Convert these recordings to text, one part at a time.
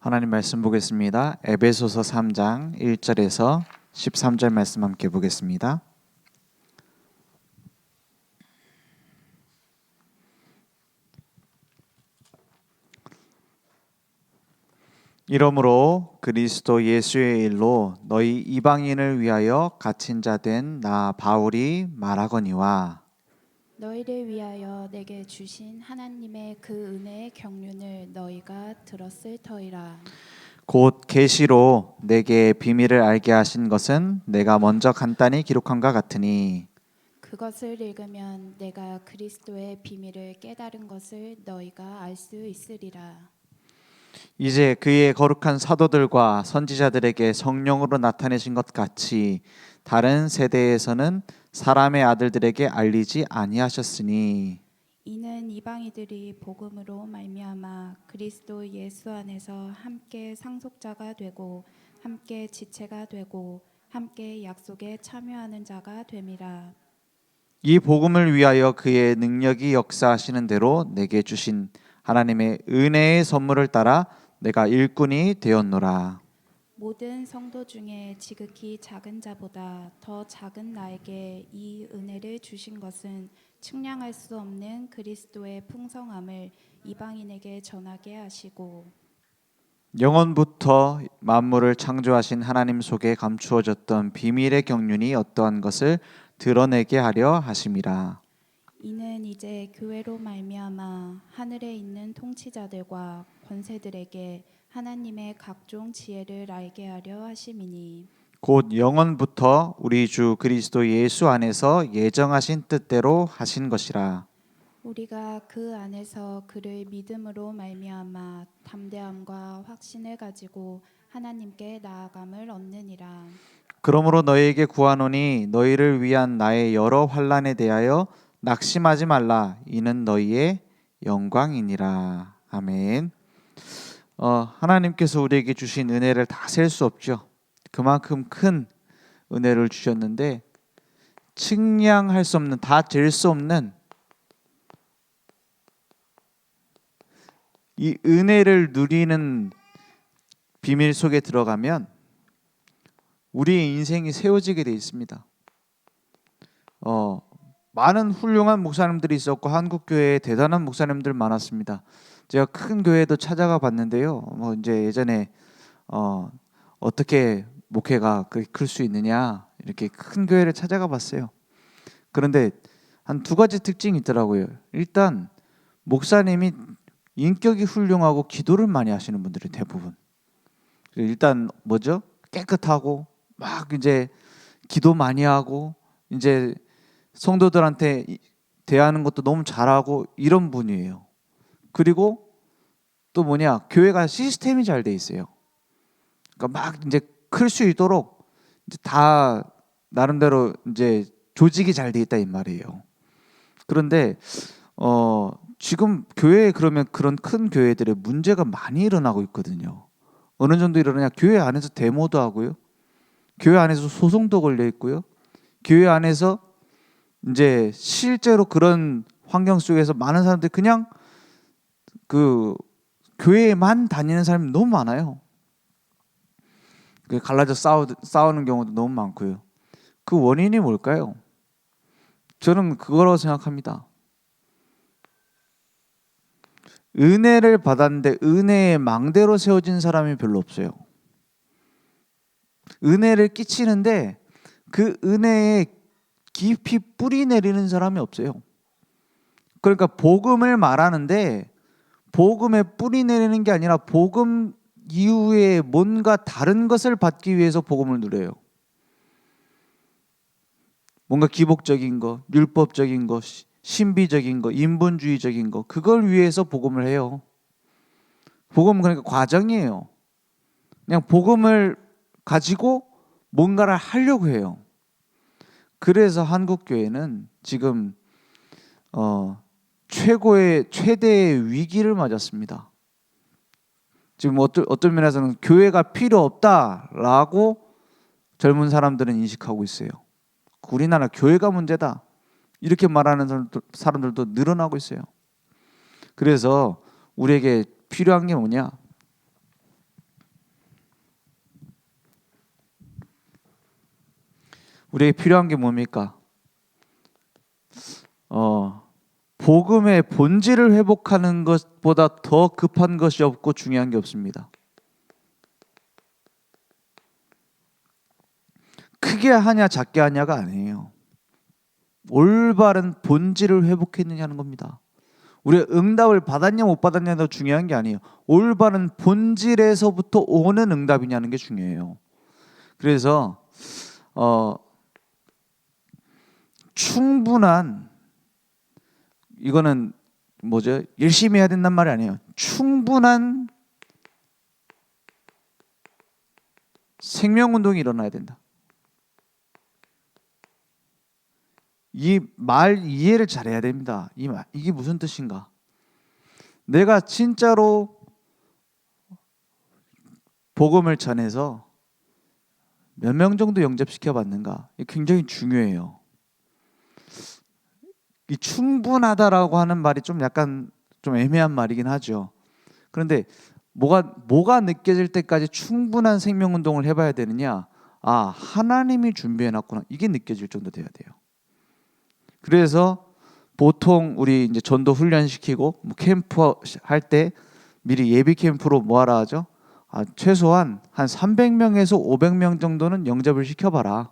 하나님 말씀 보겠습니다. 에베소서 3장 1절에서 13절 말씀 함께 보겠습니다. 이러므로 그리스도 예수의 일로 너희 이방인을 위하여 갇힌 자 된 나 바울이 말하거니와 너희를 위하여 내게 주신 하나님의 그 은혜의 경륜을 너희가 들었을 터이라. 곧 계시로 내게 비밀을 알게 하신 것은 내가 먼저 간단히 기록한과 같으니 그것을 읽으면 내가 그리스도의 비밀을 깨달은 것을 너희가 알 수 있으리라. 이제 그의 거룩한 사도들과 선지자들에게 성령으로 나타내신 것 같이 다른 세대에서는 사람의 아들들에게 알리지 아니하셨으니 이는 이방인들이 복음으로 말미암아 그리스도 예수 안에서 함께 상속자가 되고 함께 지체가 되고 함께 약속에 참여하는 자가 됨이라. 이 복음을 위하여 그의 능력이 역사하시는 대로 내게 주신 하나님의 은혜의 선물을 따라 내가 일꾼이 되었노라. 모든 성도 중에 지극히 작은 자보다 더 작은 나에게 이 은혜를 주신 것은 측량할 수 없는 그리스도의 풍성함을 이방인에게 전하게 하시고 영원부터 만물을 창조하신 하나님 속에 감추어졌던 비밀의 경륜이 어떠한 것을 드러내게 하려 하심이라. 이는 이제 교회로 말미암아 하늘에 있는 통치자들과 권세들에게 하나님의 각종 지혜를 알게 하려 하심이니 곧 영원부터 우리 주 그리스도 예수 안에서 예정하신 뜻대로 하신 것이라. 우리가 그 안에서 그를 믿음으로 말미암아 담대함과 확신을 가지고 하나님께 나아감을 얻느니라. 그러므로 너희에게 구하노니 너희를 위한 나의 여러 환난에 대하여 낙심하지 말라. 이는 너희의 영광이니라. 아멘. 하나님께서 우리에게 주신 은혜를 다 셀 수 없죠. 그만큼 큰 은혜를 주셨는데 측량할 수 없는, 다 잴 수 없는 이 은혜를 누리는 비밀 속에 들어가면 우리의 인생이 세워지게 돼 있습니다. 많은 훌륭한 목사님들이 있었고 한국 교회에 대단한 목사님들 많았습니다. 제가 큰 교회도 찾아가 봤는데요. 이제 예전에 어떻게 목회가 그렇게 클 수 있느냐 이렇게 큰 교회를 찾아가 봤어요. 그런데 한 두 가지 특징이 있더라고요. 일단 목사님이 인격이 훌륭하고 기도를 많이 하시는 분들이 대부분. 일단 뭐죠? 깨끗하고 막 이제 기도 많이 하고 이제 성도들한테 대하는 것도 너무 잘하고 이런 분이에요. 그리고 또 뭐냐, 교회가 시스템이 잘 돼 있어요. 그러니까 막 이제 클 수 있도록 이제 다 나름대로 이제 조직이 잘 돼 있다 이 말이에요. 그런데 지금 교회에 그러면 그런 큰 교회들의 문제가 많이 일어나고 있거든요. 어느 정도 일어나냐? 교회 안에서 데모도 하고요. 교회 안에서 소송도 걸려 있고요. 교회 안에서 이제 실제로 그런 환경 속에서 많은 사람들이 그냥 그 교회에만 다니는 사람이 너무 많아요. 갈라져 싸우는 경우도 너무 많고요. 그 원인이 뭘까요? 저는 그거라고 생각합니다. 은혜를 받았는데 은혜의 망대로 세워진 사람이 별로 없어요. 은혜를 끼치는데 그 은혜에 깊이 뿌리 내리는 사람이 없어요. 그러니까 복음을 말하는데 복음에 뿌리 내리는 게 아니라 복음 이후에 뭔가 다른 것을 받기 위해서 복음을 누려요. 뭔가 기복적인 거, 율법적인 거, 신비적인 거, 인본주의적인 거, 그걸 위해서 복음을 해요. 복음은 그러니까 과정이에요. 그냥 복음을 가지고 뭔가를 하려고 해요. 그래서 한국 교회는 지금 최대의 위기를 맞았습니다. 지금 어떤 면에서는 교회가 필요 없다라고 젊은 사람들은 인식하고 있어요. 우리나라 교회가 문제다 이렇게 말하는 사람들도 늘어나고 있어요. 그래서 우리에게 필요한 게 뭐냐? 우리에게 필요한 게 뭡니까? 복음의 본질을 회복하는 것보다 더 급한 것이 없고 중요한 게 없습니다. 크게 하냐 작게 하냐가 아니에요. 올바른 본질을 회복했느냐는 겁니다. 우리가 응답을 받았냐 못 받았냐도 중요한 게 아니에요. 올바른 본질에서부터 오는 응답이냐는 게 중요해요. 그래서 충분한, 이거는 뭐죠? 열심히 해야 된단 말이 아니에요. 충분한 생명운동이 일어나야 된다. 이 말 이해를 잘해야 됩니다. 이게 무슨 뜻인가? 내가 진짜로 복음을 전해서 몇 명 정도 영접시켜 봤는가? 이게 굉장히 중요해요. 이 충분하다라고 하는 말이 좀 약간 좀 애매한 말이긴 하죠. 그런데 뭐가 느껴질 때까지 충분한 생명 운동을 해봐야 되느냐? 아, 하나님이 준비해놨구나. 이게 느껴질 정도 돼야 돼요. 그래서 보통 우리 이제 전도 훈련시키고 뭐 캠프 할 때 미리 예비 캠프로 뭐 하라 하죠? 최소한 한 300명에서 500명 정도는 영접을 시켜봐라.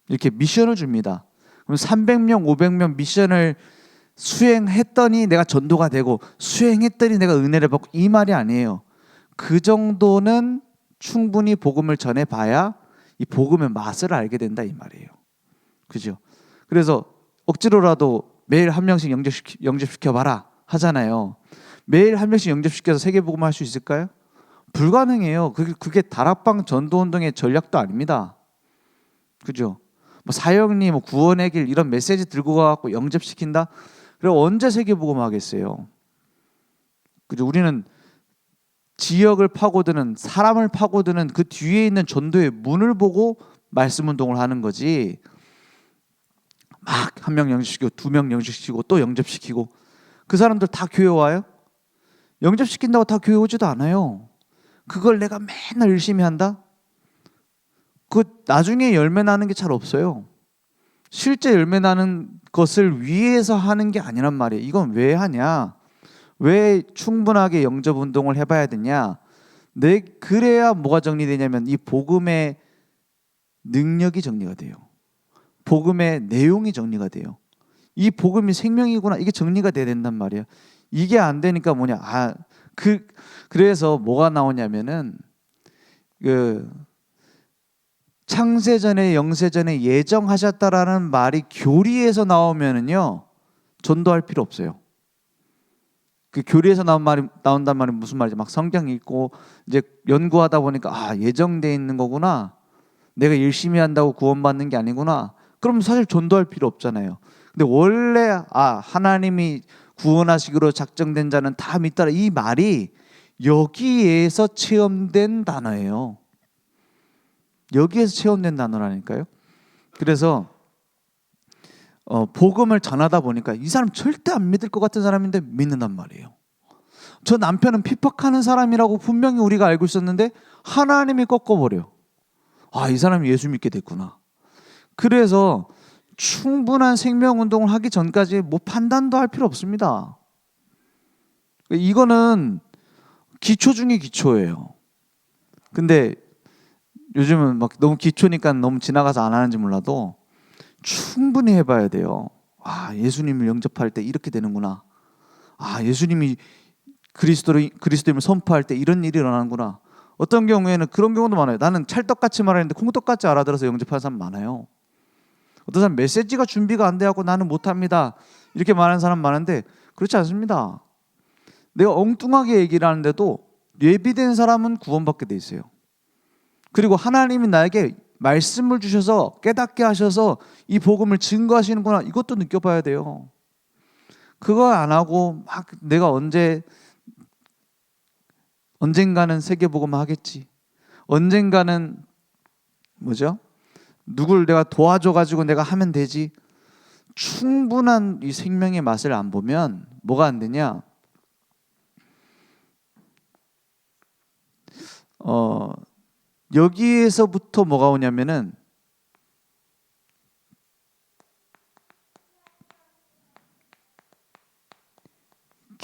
이렇게 미션을 줍니다. 그럼 300명, 500명 미션을 수행했더니 내가 전도가 되고 수행했더니 내가 은혜를 받고, 이 말이 아니에요. 그 정도는 충분히 복음을 전해봐야 이 복음의 맛을 알게 된다, 이 말이에요. 그죠? 그래서 억지로라도 매일 한 명씩 영접시켜봐라 하잖아요. 매일 한 명씩 영접시켜서 세계복음 할 수 있을까요? 불가능해요. 그게 다락방 전도운동의 전략도 아닙니다. 그죠? 뭐 사형리, 뭐 구원의 길 이런 메시지 들고 가갖고 영접시킨다? 그리고 언제 세계복음 하겠어요? 그죠? 우리는 지역을 파고드는, 사람을 파고드는 그 뒤에 있는 전도의 문을 보고 말씀 운동을 하는 거지, 막 한 명 영접시키고 2명 영접시키고 또 영접시키고, 그 사람들 다 교회 와요? 영접시킨다고 다 교회 오지도 않아요. 그걸 내가 맨날 열심히 한다? 그 나중에 열매 나는 게 잘 없어요. 실제 열매 나는 것을 위해서 하는 게 아니란 말이에요. 이건 왜 하냐? 왜 충분하게 영접 운동을 해봐야 되냐? 그래야 뭐가 정리되냐면 이 복음의 능력이 정리가 돼요. 복음의 내용이 정리가 돼요. 이 복음이 생명이구나, 이게 정리가 돼야 된단 말이에요. 이게 안 되니까 뭐냐? 그래서 뭐가 나오냐면은 그 창세전에 영세전에 예정하셨다라는 말이 교리에서 나오면은요, 전도할 필요 없어요. 그 교리에서 나온단 말이 무슨 말이지? 막 성경 읽고 이제 연구하다 보니까 예정돼 있는 거구나. 내가 열심히 한다고 구원받는 게 아니구나. 그럼 사실 전도할 필요 없잖아요. 근데 원래 하나님이 구원하시기로 작정된 자는 다 믿더라, 이 말이 여기에서 체험된 단어예요. 여기에서 체험된 단어라니까요. 그래서 복음을 전하다 보니까 이 사람 절대 안 믿을 것 같은 사람인데 믿는단 말이에요. 저 남편은 핍박하는 사람이라고 분명히 우리가 알고 있었는데 하나님이 꺾어버려요. 이 사람이 예수 믿게 됐구나. 그래서 충분한 생명운동을 하기 전까지 뭐 판단도 할 필요 없습니다. 이거는 기초 중에 기초예요. 근데 요즘은 막 너무 기초니까 너무 지나가서 안 하는지 몰라도 충분히 해봐야 돼요. 예수님을 영접할 때 이렇게 되는구나. 예수님이 그리스도임을 선포할 때 이런 일이 일어나는구나. 어떤 경우에는 그런 경우도 많아요. 나는 찰떡같이 말하는데 콩떡같이 알아들어서 영접하는 사람 많아요. 어떤 사람 메시지가 준비가 안 돼갖고 나는 못합니다, 이렇게 말하는 사람 많은데 그렇지 않습니다. 내가 엉뚱하게 얘기를 하는데도 예비된 사람은 구원받게 돼 있어요. 그리고 하나님이 나에게 말씀을 주셔서 깨닫게 하셔서 이 복음을 증거하시는구나, 이것도 느껴봐야 돼요. 그거 안 하고 막 내가 언젠가는 세계복음 하겠지, 언젠가는 뭐죠? 누굴 내가 도와줘가지고 내가 하면 되지, 충분한 이 생명의 맛을 안 보면 뭐가 안 되냐? 여기에서부터 뭐가 오냐면은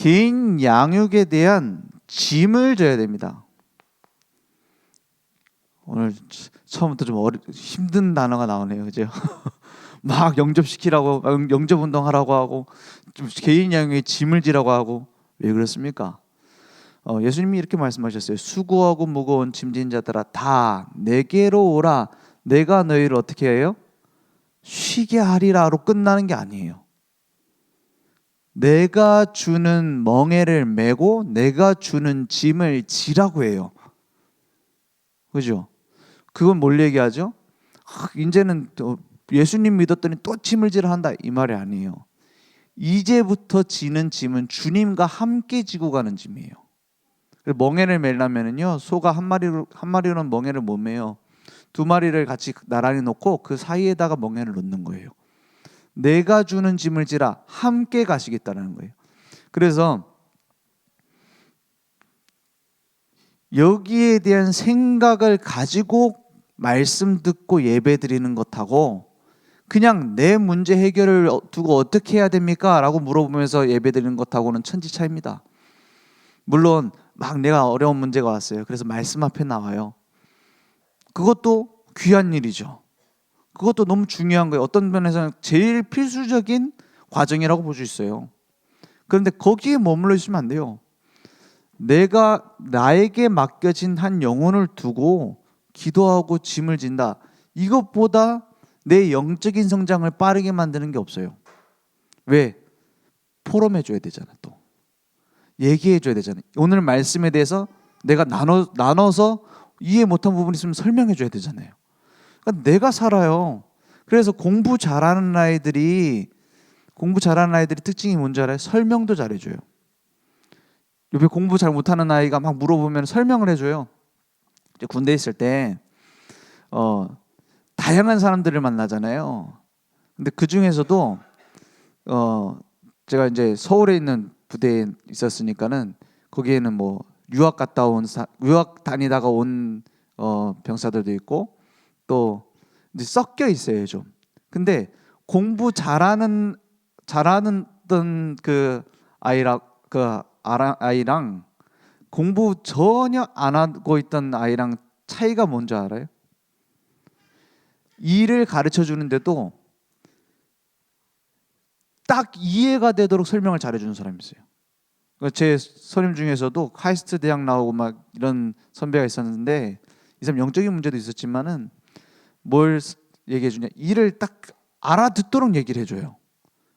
개인 양육에 대한 짐을 져야 됩니다. 오늘 처음부터 좀 힘든 단어가 나오네요, 그죠? 막 영접시키라고, 영접 운동하라고 하고, 좀 개인 양육에 짐을 지라고 하고, 왜 그렇습니까? 예수님이 이렇게 말씀하셨어요. 수고하고 무거운 짐진 자들아 다 내게로 오라. 내가 너희를 어떻게 해요? 쉬게 하리라로 끝나는 게 아니에요. 내가 주는 멍에를 메고 내가 주는 짐을 지라고 해요. 그죠? 그건 뭘 얘기하죠? 이제는 예수님 믿었더니 또 짐을 지라 한다 이 말이 아니에요. 이제부터 지는 짐은 주님과 함께 지고 가는 짐이에요. 멍에를 매려면은요, 소가 한 마리로는 멍에를 못 매요. 두 마리를 같이 나란히 놓고 그 사이에다가 멍에를 놓는 거예요. 내가 주는 짐을 지라 함께 가시겠다는 거예요. 그래서 여기에 대한 생각을 가지고 말씀 듣고 예배 드리는 것하고 그냥 내 문제 해결을 두고 어떻게 해야 됩니까? 라고 물어보면서 예배 드리는 것하고는 천지 차이입니다. 물론 막 내가 어려운 문제가 왔어요. 그래서 말씀 앞에 나와요. 그것도 귀한 일이죠. 그것도 너무 중요한 거예요. 어떤 면에서는 제일 필수적인 과정이라고 볼 수 있어요. 그런데 거기에 머물러 있으면 안 돼요. 내가 나에게 맡겨진 한 영혼을 두고 기도하고 짐을 진다. 이것보다 내 영적인 성장을 빠르게 만드는 게 없어요. 왜? 포럼해 줘야 되잖아. 또 얘기해 줘야 되잖아요. 오늘 말씀에 대해서 내가 나눠서 이해 못한 부분이 있으면 설명해 줘야 되잖아요. 그러니까 내가 살아요. 그래서 공부 잘하는 아이들이 특징이 뭔지 알아요? 설명도 잘해줘요. 옆에 공부 잘 못하는 아이가 막 물어보면 설명을 해줘요. 군대에 있을 때 다양한 사람들을 만나잖아요. 근데 그 중에서도 제가 이제 서울에 있는 부대에 있었으니까는 거기에는 뭐 유학 다니다가 온 병사들도 있고 또 이제 섞여 있어요 좀. 근데 공부 잘하는 그 아이랑 공부 전혀 안 하고 있던 아이랑 차이가 뭔지 알아요? 일을 가르쳐 주는데도 딱 이해가 되도록 설명을 잘해주는 사람이 있어요. 제 선임 중에서도 카이스트 대학 나오고 막 이런 선배가 있었는데 이 사람 영적인 문제도 있었지만은 뭘 얘기해 주냐, 일을 딱 알아듣도록 얘기를 해줘요.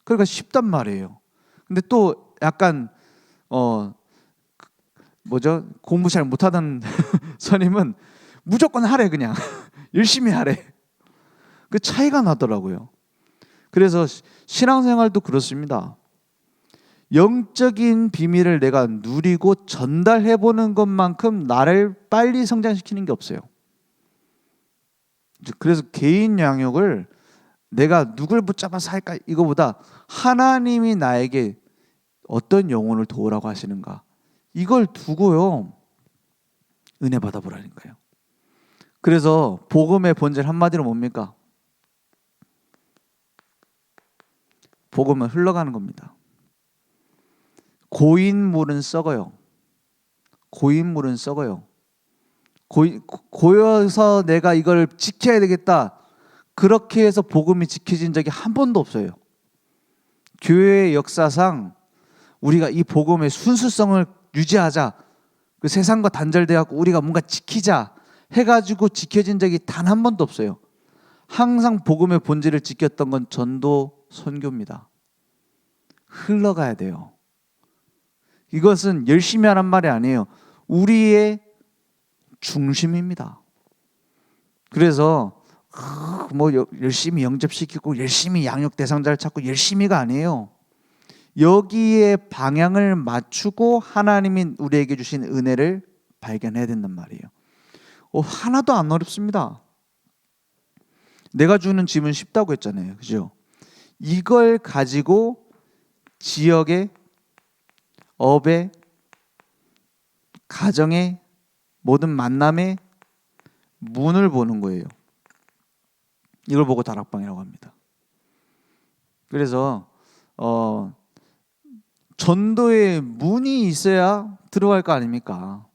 그러니까 쉽단 말이에요. 근데 또 약간 공부 잘 못하던 선임은 무조건 하래. 그냥 열심히 하래. 그 차이가 나더라고요. 그래서 신앙생활도 그렇습니다. 영적인 비밀을 내가 누리고 전달해보는 것만큼 나를 빨리 성장시키는 게 없어요. 그래서 개인 양육을 내가 누굴 붙잡아서 할까 이거보다 하나님이 나에게 어떤 영혼을 도우라고 하시는가 이걸 두고요 은혜 받아보라는 거예요. 그래서 복음의 본질 한마디로 뭡니까? 복음은 흘러가는 겁니다. 고인물은 썩어요. 고인물은 썩어요. 고여서 내가 이걸 지켜야 되겠다. 그렇게 해서 복음이 지켜진 적이 한 번도 없어요. 교회의 역사상 우리가 이 복음의 순수성을 유지하자, 그 세상과 단절되어갖고 우리가 뭔가 지키자 해가지고 지켜진 적이 단 한 번도 없어요. 항상 복음의 본질을 지켰던 건 전도 선교입니다. 흘러가야 돼요. 이것은 열심히 하란 말이 아니에요. 우리의 중심입니다. 그래서 열심히 영접시키고 열심히 양육 대상자를 찾고 열심히가 아니에요. 여기에 방향을 맞추고 하나님이 우리에게 주신 은혜를 발견해야 된단 말이에요. 하나도 안 어렵습니다. 내가 주는 짐은 쉽다고 했잖아요. 그죠? 이걸 가지고 지역의 업의 가정의 모든 만남의 문을 보는 거예요. 이걸 보고 다락방이라고 합니다. 그래서 전도에 문이 있어야 들어갈 거 아닙니까?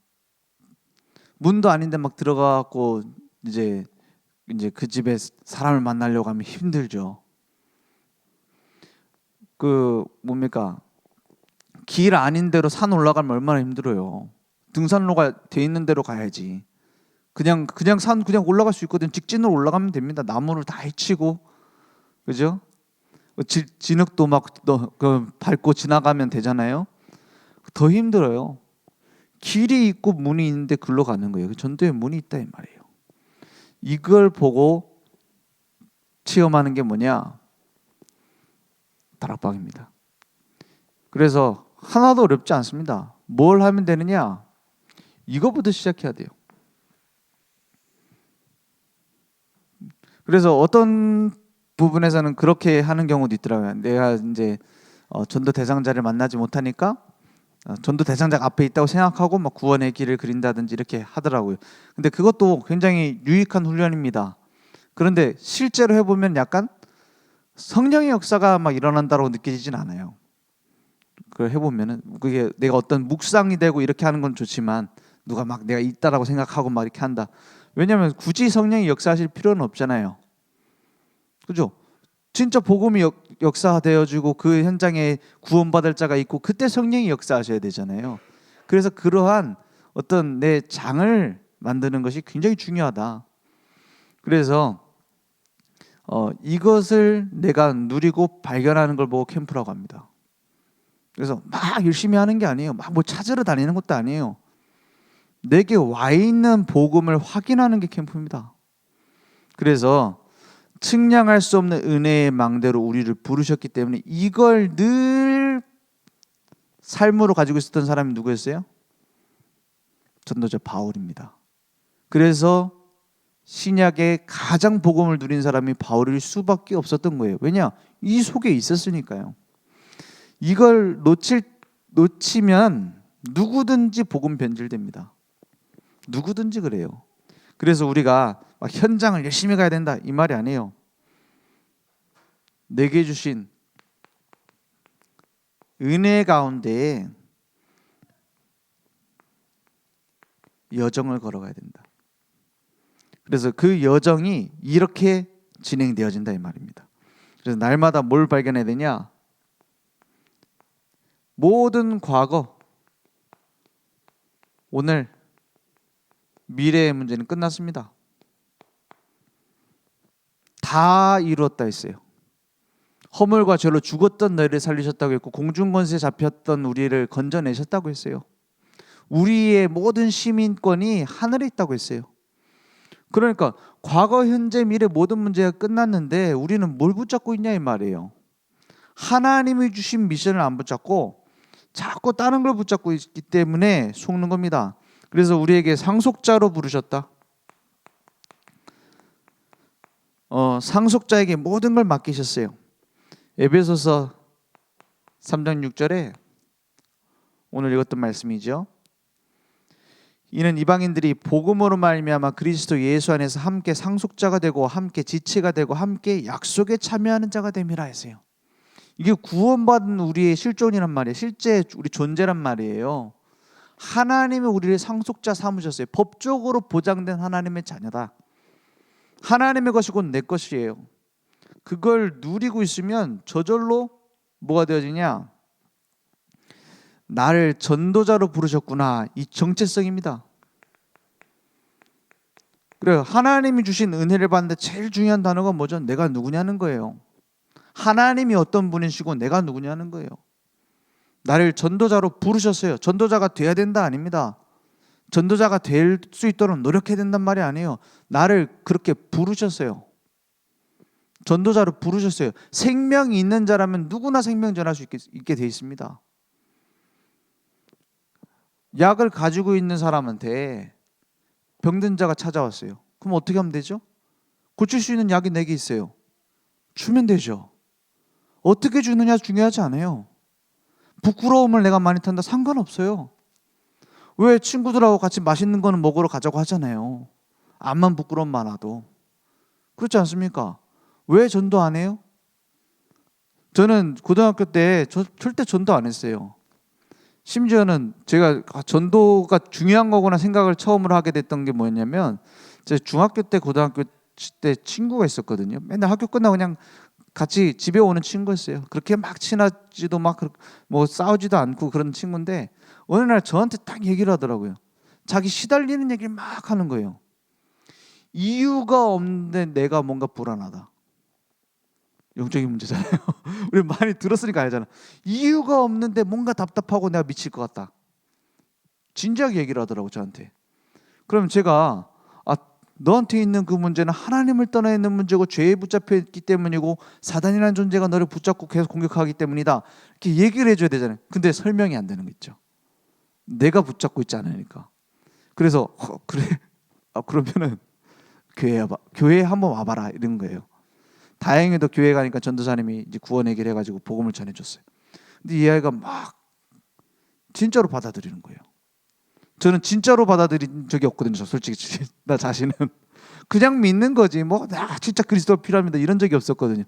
문도 아닌데 막 들어가고 이제 그 집에 사람을 만나려고 하면 힘들죠. 그 뭡니까? 길 아닌 데로 산 올라가면 얼마나 힘들어요. 등산로가 돼 있는 데로 가야지. 그냥 산 그냥 올라갈 수 있거든. 직진으로 올라가면 됩니다. 나무를 다 헤치고, 그죠? 진흙도 막 밟고 지나가면 되잖아요. 더 힘들어요. 길이 있고 문이 있는데 글로 가는 거예요. 전도에 문이 있다 이 말이에요. 이걸 보고 체험하는 게 뭐냐? 다락방입니다. 그래서 하나도 어렵지 않습니다. 뭘 하면 되느냐? 이거부터 시작해야 돼요. 그래서 어떤 부분에서는 그렇게 하는 경우도 있더라고요. 내가 이제 전도 대상자를 만나지 못하니까 전도 대상자가 앞에 있다고 생각하고 막 구원의 길을 그린다든지 이렇게 하더라고요. 근데 그것도 굉장히 유익한 훈련입니다. 그런데 실제로 해보면 약간 성령의 역사가 막 일어난다고 느껴지진 않아요. 그걸 해보면은 그게 내가 어떤 묵상이 되고 이렇게 하는 건 좋지만 누가 막 내가 있다라고 생각하고 막 이렇게 한다. 왜냐하면 굳이 성령이 역사하실 필요는 없잖아요. 그죠? 진짜 복음이 역사되어지고 그 현장에 구원받을 자가 있고 그때 성령이 역사하셔야 되잖아요. 그래서 그러한 어떤 내 장을 만드는 것이 굉장히 중요하다. 그래서 이것을 내가 누리고 발견하는 걸 보고 캠프라고 합니다. 그래서 막 열심히 하는 게 아니에요. 막 뭐 찾으러 다니는 것도 아니에요. 내게 와 있는 복음을 확인하는 게 캠프입니다. 그래서 측량할 수 없는 은혜의 망대로 우리를 부르셨기 때문에 이걸 늘 삶으로 가지고 있었던 사람이 누구였어요? 전도자 바울입니다. 그래서 신약에 가장 복음을 누린 사람이 바울일 수밖에 없었던 거예요. 왜냐? 이 속에 있었으니까요. 이걸 놓치면 누구든지 복음 변질됩니다. 누구든지 그래요. 그래서 우리가 막 현장을 열심히 가야 된다 이 말이 아니에요. 내게 주신 은혜 가운데 여정을 걸어가야 된다. 그래서 그 여정이 이렇게 진행되어진다 이 말입니다. 그래서 날마다 뭘 발견해야 되냐? 모든 과거, 오늘, 미래의 문제는 끝났습니다. 다 이루었다 했어요. 허물과 죄로 죽었던 너희를 살리셨다고 했고 공중권세에 잡혔던 우리를 건져내셨다고 했어요. 우리의 모든 시민권이 하늘에 있다고 했어요. 그러니까 과거, 현재, 미래 모든 문제가 끝났는데 우리는 뭘 붙잡고 있냐 이 말이에요. 하나님이 주신 미션을 안 붙잡고 자꾸 다른 걸 붙잡고 있기 때문에 속는 겁니다. 그래서 우리에게 상속자로 부르셨다. 상속자에게 모든 걸 맡기셨어요. 에베소서 3장 6절에 오늘 읽었던 말씀이죠. 이는 이방인들이 복음으로 말미암아 그리스도 예수 안에서 함께 상속자가 되고 함께 지체가 되고 함께 약속에 참여하는 자가 됨이라 했어요. 이게 구원받은 우리의 실존이란 말이에요. 실제 우리 존재란 말이에요. 하나님이 우리를 상속자 삼으셨어요. 법적으로 보장된 하나님의 자녀다. 하나님의 것이 곧 내 것이에요. 그걸 누리고 있으면 저절로 뭐가 되어지냐? 나를 전도자로 부르셨구나. 이 정체성입니다. 그래요. 하나님이 주신 은혜를 받는데 제일 중요한 단어가 뭐죠? 내가 누구냐는 거예요. 하나님이 어떤 분이시고 내가 누구냐는 거예요. 나를 전도자로 부르셨어요. 전도자가 돼야 된다 아닙니다. 전도자가 될 수 있도록 노력해야 된단 말이 아니에요. 나를 그렇게 부르셨어요. 전도자로 부르셨어요. 생명이 있는 자라면 누구나 생명 전할 수 있게 돼 있습니다. 약을 가지고 있는 사람한테 병든 자가 찾아왔어요. 그럼 어떻게 하면 되죠? 고칠 수 있는 약이 내게 있어요. 주면 되죠. 어떻게 주느냐 중요하지 않아요. 부끄러움을 내가 많이 탄다 상관없어요. 왜 친구들하고 같이 맛있는 거는 먹으러 가자고 하잖아요. 암만 부끄러움 많아도. 그렇지 않습니까? 왜 전도 안 해요? 저는 고등학교 때 절대 전도 안 했어요. 심지어는 제가 전도가 중요한 거구나 생각을 처음으로 하게 됐던 게 뭐였냐면, 제 중학교 때 고등학교 때 친구가 있었거든요. 맨날 학교 끝나고 그냥 같이 집에 오는 친구였어요. 그렇게 막 친하지도 막 뭐 싸우지도 않고 그런 친구인데, 어느 날 저한테 딱 얘기를 하더라고요. 자기 시달리는 얘기를 막 하는 거예요. 이유가 없는데 내가 뭔가 불안하다. 영적인 문제잖아요. 우리 많이 들었으니까 알잖아. 이유가 없는데 뭔가 답답하고 내가 미칠 것 같다. 진지하게 얘기를 하더라고 저한테. 그럼 제가 너한테 있는 그 문제는 하나님을 떠나 있는 문제고 죄에 붙잡혀 있기 때문이고 사단이라는 존재가 너를 붙잡고 계속 공격하기 때문이다. 이렇게 얘기를 해줘야 되잖아요. 근데 설명이 안 되는 거 있죠. 내가 붙잡고 있지 않으니까. 그래서 그래? 그러면은 교회에 한번 와봐라 이런 거예요. 다행히도 교회 가니까 전도사님이 이제 구원 얘기를 해가지고 복음을 전해줬어요. 근데 이 아이가 막 진짜로 받아들이는 거예요. 저는 진짜로 받아들인 적이 없거든요. 저 솔직히 나 자신은 그냥 믿는 거지. 뭐 나 진짜 그리스도가 필요합니다 이런 적이 없었거든요.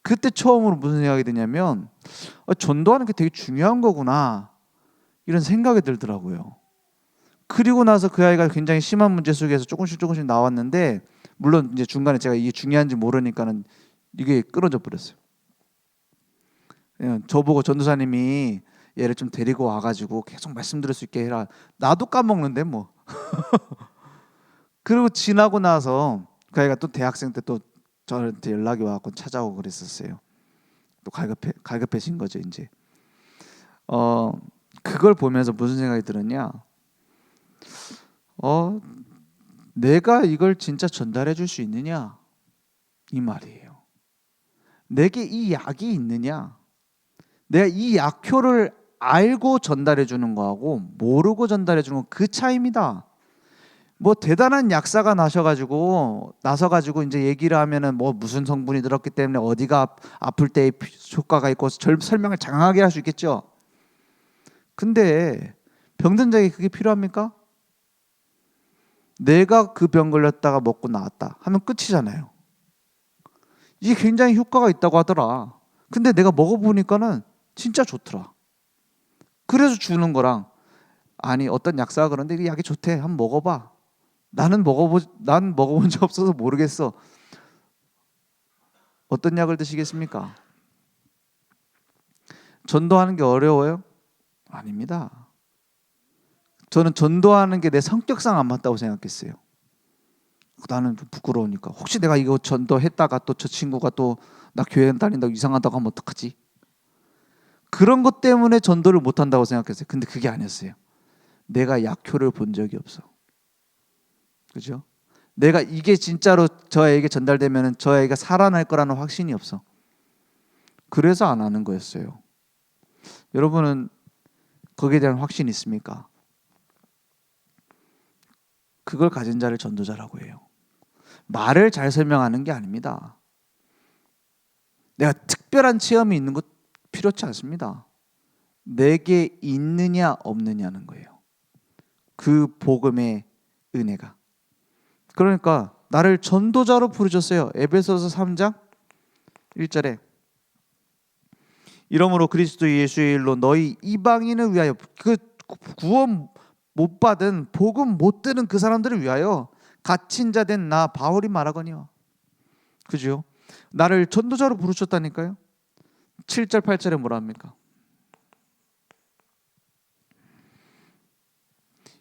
그때 처음으로 무슨 생각이 드냐면 전도하는 게 되게 중요한 거구나 이런 생각이 들더라고요. 그리고 나서 그 아이가 굉장히 심한 문제 속에서 조금씩 나왔는데, 물론 이제 중간에 제가 이게 중요한지 모르니까는 이게 끊어져 버렸어요. 그냥 저보고 전도사님이 얘를 좀 데리고 와가지고 계속 말씀 들을 수 있게 해라. 나도 까먹는데 뭐. 그리고 지나고 나서 그 아이가 또 대학생 때 또 저한테 연락이 와갖고 찾아오고 그랬었어요. 또 갈급해진 거죠 이제. 그걸 보면서 무슨 생각이 들었냐? 내가 이걸 진짜 전달해 줄 수 있느냐? 이 말이에요. 내게 이 약이 있느냐? 내가 이 약효를 알고 전달해 주는 거하고 모르고 전달해 주는 건 그 차이입니다. 뭐 대단한 약사가 나서가지고 이제 얘기를 하면은 뭐 무슨 성분이 들었기 때문에 어디가 아플 때 효과가 있고 설명을 장황하게 할 수 있겠죠. 근데 병든 자에게 그게 필요합니까? 내가 그 병 걸렸다가 먹고 나았다 하면 끝이잖아요. 이게 굉장히 효과가 있다고 하더라. 근데 내가 먹어보니까는 진짜 좋더라. 그래서 주는 거랑, 아니 어떤 약사가 그런데 이 약이 좋대 한번 먹어봐. 난 먹어본 적 없어서 모르겠어. 어떤 약을 드시겠습니까? 전도하는 게 어려워요? 아닙니다. 저는 전도하는 게 내 성격상 안 맞다고 생각했어요. 나는 좀 부끄러우니까 혹시 내가 이거 전도했다가 또 저 친구가 또 나 교회 다닌다고 이상하다고 하면 어떡하지? 그런 것 때문에 전도를 못한다고 생각했어요. 근데 그게 아니었어요. 내가 약효를 본 적이 없어. 그죠? 내가 이게 진짜로 저 애에게 전달되면 저 애가 살아날 거라는 확신이 없어. 그래서 안 하는 거였어요. 여러분은 거기에 대한 확신이 있습니까? 그걸 가진 자를 전도자라고 해요. 말을 잘 설명하는 게 아닙니다. 내가 특별한 체험이 있는 것 필요치 않습니다. 내게 있느냐 없느냐는 거예요. 그 복음의 은혜가. 그러니까 나를 전도자로 부르셨어요. 에베소서 3장 1절에 이러므로 그리스도 예수의 일로 너희 이방인을 위하여, 그 구원 못 받은 복음 못 들은 그 사람들을 위하여 갇힌 자 된 나 바울이 말하거니와. 그죠? 나를 전도자로 부르셨다니까요. 7절 8절에 뭐라 합니까?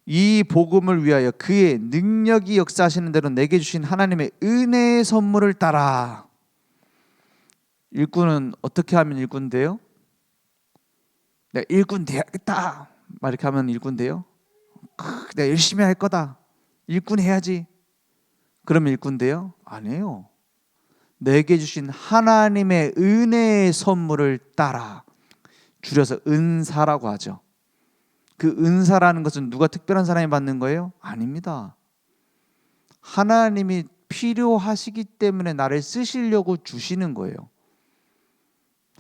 이 복음을 위하여 그의 능력이 역사하시는 대로 내게 주신 하나님의 은혜의 선물을 따라. 일꾼은 어떻게 하면 일꾼 돼요? 내가 일꾼 돼야겠다 막 이렇게 하면 일꾼 돼요? 내가 열심히 할 거다, 일꾼 해야지, 그러면 일꾼 돼요? 아니에요. 내게 주신 하나님의 은혜의 선물을 따라, 줄여서 은사라고 하죠. 그 은사라는 것은 누가 특별한 사람이 받는 거예요? 아닙니다. 하나님이 필요하시기 때문에 나를 쓰시려고 주시는 거예요.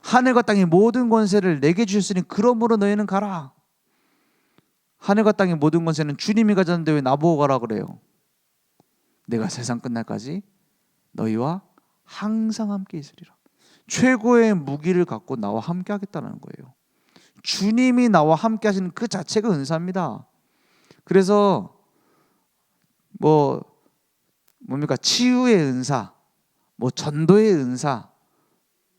하늘과 땅의 모든 권세를 내게 주셨으니 그러므로 너희는 가라. 하늘과 땅의 모든 권세는 주님이 가졌는데 왜 나보고 가라 그래요? 내가 세상 끝날까지 너희와 항상 함께 있으리라. 최고의 무기를 갖고 나와 함께 하겠다는 거예요. 주님이 나와 함께 하시는 그 자체가 은사입니다. 그래서 뭡니까? 치유의 은사, 전도의 은사,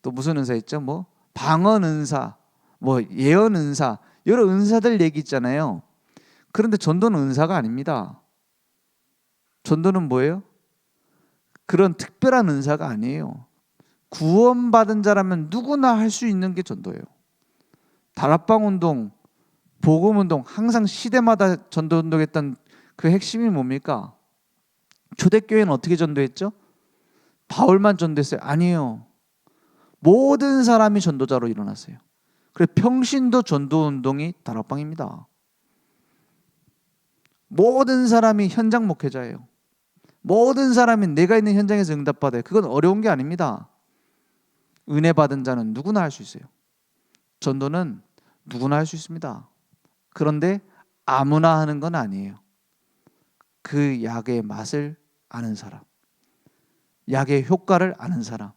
또 무슨 은사 있죠? 방언 은사, 예언 은사, 여러 은사들 얘기 있잖아요. 그런데 전도는 은사가 아닙니다. 전도는 뭐예요? 그런 특별한 은사가 아니에요. 구원받은 자라면 누구나 할 수 있는 게 전도예요. 다락방 운동, 복음 운동, 항상 시대마다 전도 운동했던 그 핵심이 뭡니까? 초대교회는 어떻게 전도했죠? 바울만 전도했어요? 아니에요. 모든 사람이 전도자로 일어났어요. 그래서 평신도 전도 운동이 다락방입니다. 모든 사람이 현장 목회자예요. 모든 사람이 내가 있는 현장에서 응답받아요. 그건 어려운 게 아닙니다. 은혜 받은 자는 누구나 할 수 있어요. 전도는 누구나 할 수 있습니다. 그런데 아무나 하는 건 아니에요. 그 약의 맛을 아는 사람, 약의 효과를 아는 사람.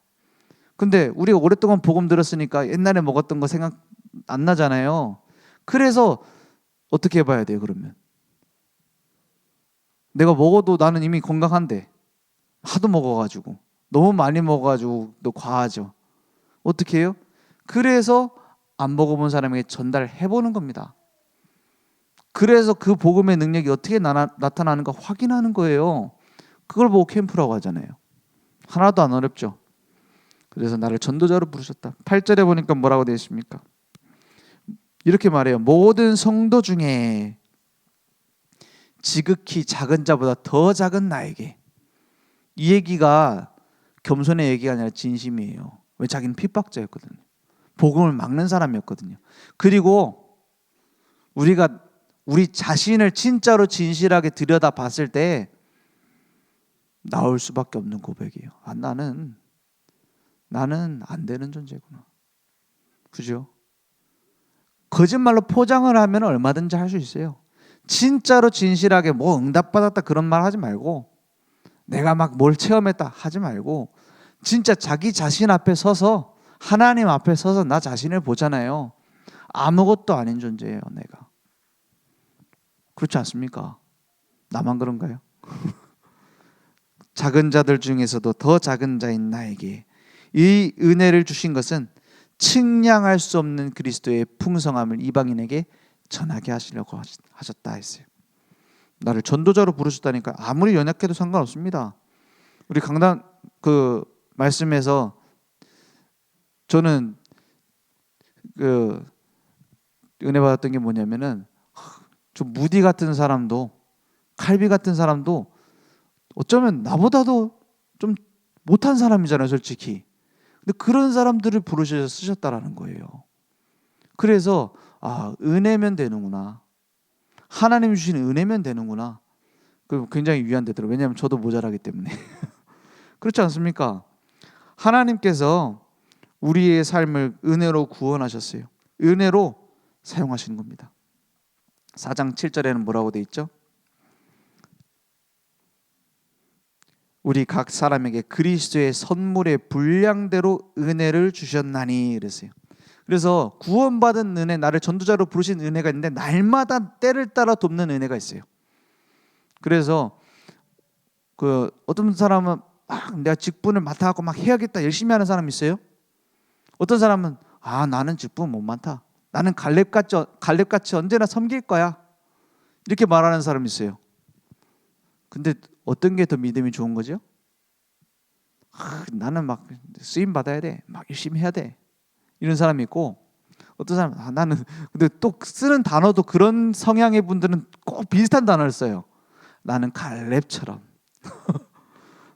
근데 우리가 오랫동안 복음 들었으니까 옛날에 먹었던 거 생각 안 나잖아요. 그래서 어떻게 해봐야 돼요? 그러면 내가 먹어도 나는 이미 건강한데 하도 먹어가지고 너무 많이 먹어가지고 또 과하죠. 어떻게 해요? 그래서 안 먹어본 사람에게 전달해보는 겁니다. 그래서 그 복음의 능력이 어떻게 나타나는가 확인하는 거예요. 그걸 보고 캠프라고 하잖아요. 하나도 안 어렵죠. 그래서 나를 전도자로 부르셨다. 8절에 보니까 뭐라고 되어 있습니까? 이렇게 말해요. 모든 성도 중에 지극히 작은 자보다 더 작은 나에게. 이 얘기가 겸손의 얘기가 아니라 진심이에요. 왜? 자기는 핍박자였거든요. 복음을 막는 사람이었거든요. 그리고 우리가 우리 자신을 진짜로 진실하게 들여다봤을 때 나올 수밖에 없는 고백이에요. 나는 안 되는 존재구나. 그죠? 거짓말로 포장을 하면 얼마든지 할 수 있어요. 진짜로 진실하게 응답받았다 그런 말 하지 말고, 내가 막 뭘 체험했다 하지 말고, 진짜 자기 자신 앞에 서서, 하나님 앞에 서서 나 자신을 보잖아요. 아무것도 아닌 존재예요, 내가. 그렇지 않습니까? 나만 그런가요? 작은 자들 중에서도 더 작은 자인 나에게 이 은혜를 주신 것은 측량할 수 없는 그리스도의 풍성함을 이방인에게 전하게 하시려고 하셨다 했어요. 나를 전도자로 부르셨다니까 아무리 연약해도 상관없습니다. 우리 강단 그 말씀에서 저는 그 은혜 받았던 게 뭐냐면은, 좀 무디 같은 사람도, 칼비 같은 사람도 어쩌면 나보다도 좀 못한 사람이잖아요, 솔직히. 근데 그런 사람들을 부르셔서 쓰셨다라는 거예요. 그래서 은혜면 되는구나. 하나님 주신 은혜면 되는구나. 그 굉장히 위안되더라고요. 왜냐하면 저도 모자라기 때문에. 그렇지 않습니까? 하나님께서 우리의 삶을 은혜로 구원하셨어요. 은혜로 사용하시는 겁니다. 4장 7절에는 뭐라고 돼 있죠? 우리 각 사람에게 그리스도의 선물의 분량대로 은혜를 주셨나니 그랬어요. 그래서 구원받은 은혜, 나를 전도자로 부르신 은혜가 있는데 날마다 때를 따라 돕는 은혜가 있어요. 그래서 어떤 사람은 내가 직분을 맡아갖고 막 해야겠다 열심히 하는 사람이 있어요. 어떤 사람은 나는 직분 못 맡아. 나는 갈렙같이 언제나 섬길 거야. 이렇게 말하는 사람이 있어요. 근데 어떤 게 더 믿음이 좋은 거죠? 나는 막 쓰임 받아야 돼. 막 열심히 해야 돼. 이런 사람이 있고, 어떤 사람은 나는, 근데 또 쓰는 단어도 그런 성향의 분들은 꼭 비슷한 단어를 써요. 나는 갈렙처럼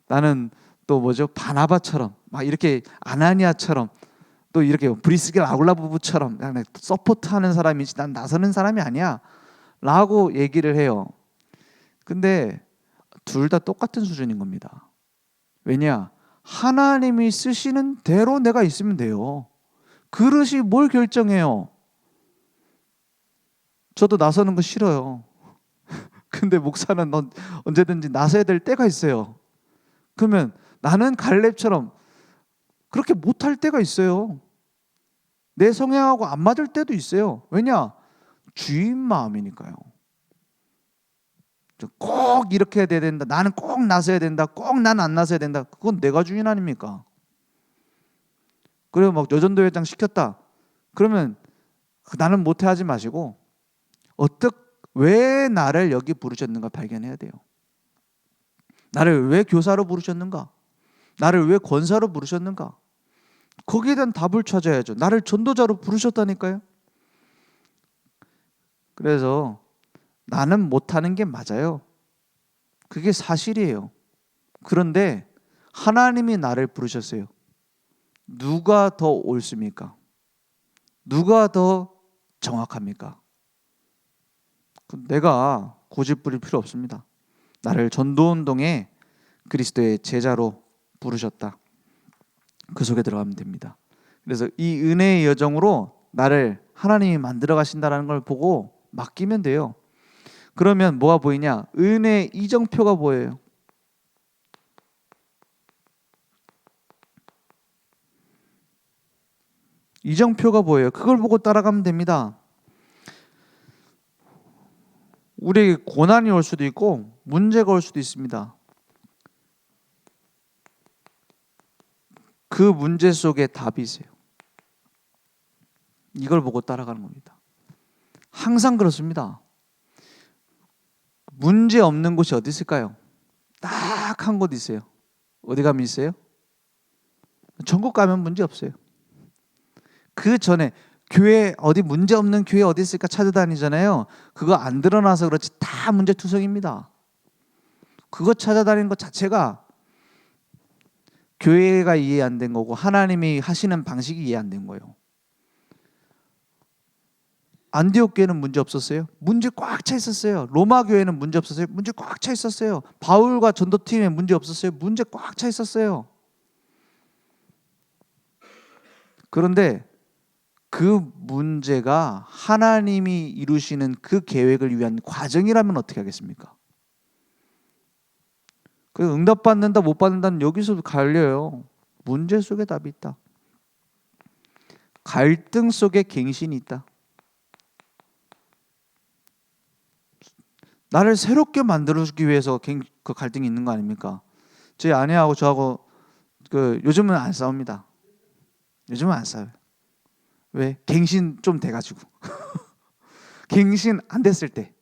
나는 또 바나바처럼, 막 이렇게 아나니아처럼, 또 이렇게 브리스길 아굴라 부부처럼 그냥 서포트하는 사람이지 난 나서는 사람이 아니야 라고 얘기를 해요. 근데 둘 다 똑같은 수준인 겁니다. 왜냐? 하나님이 쓰시는 대로 내가 있으면 돼요. 그릇이 뭘 결정해요? 저도 나서는 거 싫어요. 근데 목사는 언제든지 나서야 될 때가 있어요. 그러면 나는 갈렙처럼 그렇게 못할 때가 있어요. 내 성향하고 안 맞을 때도 있어요. 왜냐? 주인 마음이니까요. 꼭 이렇게 해야 된다. 나는 꼭 나서야 된다. 꼭 난 안 나서야 된다. 그건 내가 주인 아닙니까? 그리고 막 여전도 회장 시켰다. 그러면 나는 못해 하지 마시고 왜 나를 여기 부르셨는가 발견해야 돼요. 나를 왜 교사로 부르셨는가? 나를 왜 권사로 부르셨는가? 거기에 대한 답을 찾아야죠. 나를 전도자로 부르셨다니까요. 그래서 나는 못하는 게 맞아요. 그게 사실이에요. 그런데 하나님이 나를 부르셨어요. 누가 더 옳습니까? 누가 더 정확합니까? 내가 고집 부릴 필요 없습니다. 나를 전도운동에 그리스도의 제자로 부르셨다. 그 속에 들어가면 됩니다. 그래서 이 은혜의 여정으로 나를 하나님이 만들어 가신다는 걸 보고 맡기면 돼요. 그러면 뭐가 보이냐? 은혜의 이정표가 보여요. 이정표가 보여요. 그걸 보고 따라가면 됩니다. 우리에게 고난이 올 수도 있고 문제가 올 수도 있습니다. 그 문제 속에 답이 있어요. 이걸 보고 따라가는 겁니다. 항상 그렇습니다. 문제 없는 곳이 어디 있을까요? 딱 한 곳 있어요. 어디 가면 있어요? 전국 가면 문제 없어요. 그 전에 교회 어디 문제 없는 교회 어디 있을까 찾아다니잖아요. 그거 안 드러나서 그렇지 다 문제투성입니다. 그거 찾아다니는 것 자체가 교회가 이해 안 된 거고 하나님이 하시는 방식이 이해 안 된 거예요. 안디옥 교회는 문제 없었어요? 문제 꽉 차 있었어요. 로마 교회는 문제 없었어요? 문제 꽉 차 있었어요. 바울과 전도팀에 문제 없었어요? 문제 꽉 차 있었어요. 그런데 그 문제가 하나님이 이루시는 그 계획을 위한 과정이라면 어떻게 하겠습니까? 그 응답받는다 못 받는다는 여기서도 갈려요. 문제 속에 답이 있다. 갈등 속에 갱신이 있다. 나를 새롭게 만들어주기 위해서 그 갈등이 있는 거 아닙니까? 제 아내하고 저하고 요즘은 안 싸웁니다. 요즘은 안 싸워요. 왜? 갱신 좀 돼가지고 갱신 안 됐을 때